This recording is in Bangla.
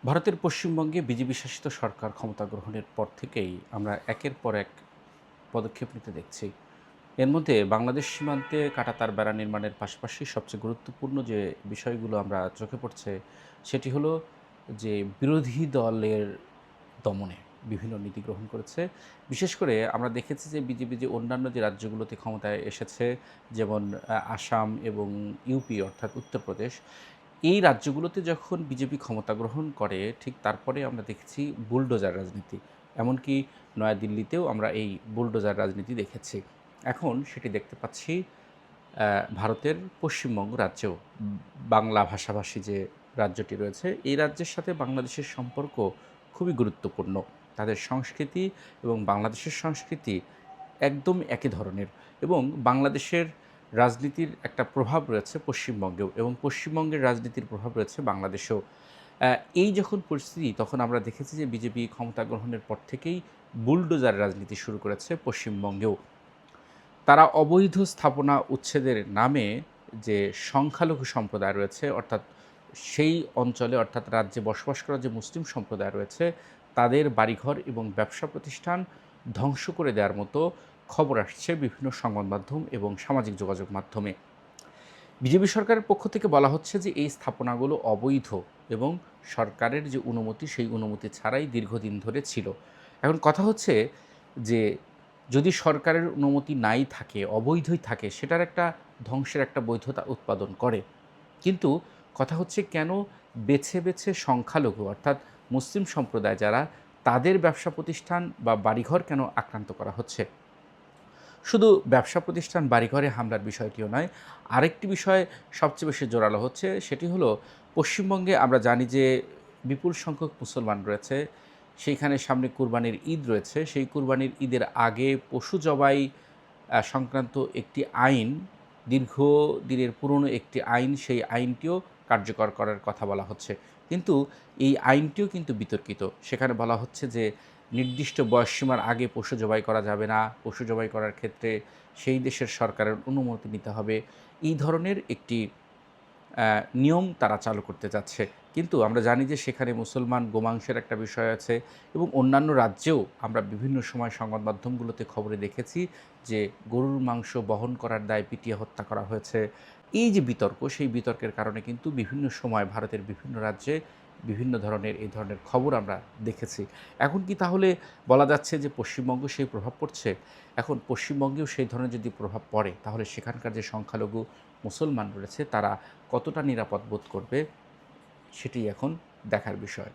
ভারতের পশ্চিমবঙ্গে বিজেপি শাসিত সরকার ক্ষমতা গ্রহণের পর থেকেই আমরা একের পর এক পদক্ষেপ নিতে দেখছি। এর মধ্যে বাংলাদেশ সীমান্তে কাঁটাতার বেড়া নির্মাণের পাশাপাশি সবচেয়ে গুরুত্বপূর্ণ যে বিষয়গুলো আমরা চোখে পড়ছে, সেটি হলো যে বিরোধী দলের দমনে বিভিন্ন নীতি গ্রহণ করেছে। বিশেষ করে আমরা দেখেছি যে বিজেপি যে অন্যান্য যে রাজ্যগুলোতে ক্ষমতায় এসেছে, যেমন আসাম এবং ইউপি অর্থাৎ উত্তরপ্রদেশ, এই রাজ্যগুলোতে যখন বিজেপি ক্ষমতা গ্রহণ করে ঠিক তারপরে আমরা দেখেছি বুলডোজার রাজনীতি। এমনকি নয়াদিল্লিতেও আমরা এই বুলডোজার রাজনীতি দেখেছি। এখন সেটি দেখতে পাচ্ছি ভারতের পশ্চিমবঙ্গ রাজ্যেও। বাংলা ভাষাভাষী যে রাজ্যটি রয়েছে, এই রাজ্যের সাথে বাংলাদেশের সম্পর্ক খুবই গুরুত্বপূর্ণ। তাদের সংস্কৃতি এবং বাংলাদেশের সংস্কৃতি একদম একই ধরনের, এবং বাংলাদেশের রাজনীতির একটা প্রভাব রয়েছে পশ্চিমবঙ্গেও, এবং পশ্চিমবঙ্গের রাজনীতির প্রভাব রয়েছে বাংলাদেশেও। এই যখন পরিস্থিতি, তখন আমরা দেখেছি যে বিজেপি ক্ষমতা গ্রহণের পর থেকেই বুলডোজার রাজনীতি শুরু করেছে পশ্চিমবঙ্গেও। তারা অবৈধ স্থাপনা উচ্ছেদের নামে যে সংখ্যালঘু সম্প্রদায় রয়েছে, অর্থাৎ সেই অঞ্চলে অর্থাৎ রাজ্যে বসবাস করা যে মুসলিম সম্প্রদায় রয়েছে, তাদের বাড়িঘর এবং ব্যবসা প্রতিষ্ঠান ধ্বংস করে দেওয়ার মতো খবর আসছে বিভিন্ন সংবাদ মাধ্যম এবং সামাজিক যোগাযোগ মাধ্যমে। বিজেপি সরকারের পক্ষ থেকে বলা হচ্ছে যে এই স্থাপনাগুলো অবৈধ এবং সরকারের যে অনুমতি, সেই অনুমতি ছাড়াই দীর্ঘদিন ধরে ছিল। এখন কথা হচ্ছে যে যদি সরকারের অনুমতি নাই থাকে, অবৈধই থাকে, সেটার একটা ধ্বংসের একটা বৈধতা উৎপাদন করে। কিন্তু কথা হচ্ছে কেন বেছে বেছে সংখ্যালঘু অর্থাৎ মুসলিম সম্প্রদায় যারা, তাদের ব্যবসা প্রতিষ্ঠান বা বাড়িঘর কেন আক্রান্ত করা হচ্ছে? শুধু ব্যবসা প্রতিষ্ঠান বাড়িঘরে হামলার বিষয়টিও নয়, আরেকটি বিষয় সবচেয়ে বেশি জোরালো হচ্ছে, সেটি হলো পশ্চিমবঙ্গে আমরা জানি যে বিপুল সংখ্যক মুসলমান রয়েছে। সেইখানে সামনে কুরবানির ঈদ রয়েছে। সেই কুরবানির ঈদের আগে পশু জবাই সংক্রান্ত একটি আইন, দীর্ঘদিনের পুরনো একটি আইন, সেই আইনটিও কার্যকর করার কথা বলা হচ্ছে। কিন্তু এই আইনটিও কিন্তু বিতর্কিত। সেখানে বলা হচ্ছে যে নির্দিষ্ট বয়সসীমার আগে পশু জবাই করা যাবে না। পশু জবাই করার ক্ষেত্রে সেই দেশের সরকারের অনুমতি নিতে হবে। এই ধরনের একটি নিয়ম তারা চালু করতে যাচ্ছে। কিন্তু আমরা জানি যে সেখানে মুসলমান গোমাংসের একটা বিষয় আছে, এবং অন্যান্য রাজ্যেও আমরা বিভিন্ন সময় সংবাদ মাধ্যমগুলোতে খবরে দেখেছি যে গরুর মাংস বহন করার দায়ে পিটিয়ে হত্যা করা হয়েছে। এই যে বিতর্ক, সেই বিতর্কের কারণে কিন্তু বিভিন্ন সময় ভারতের বিভিন্ন রাজ্যে বিভিন্ন ধরনের এই ধরনের খবর আমরা দেখেছি। এখন কি তাহলে বলা যাচ্ছে যে পশ্চিমবঙ্গ সেই প্রভাব পড়ছে? এখন পশ্চিমবঙ্গেও সেই ধরনের যদি প্রভাব পড়ে, তাহলে সেখানকার যে সংখ্যালঘু মুসলমান রয়েছে তারা কতটা নিরাপদ বোধ করবে, সেটি এখন দেখার বিষয়।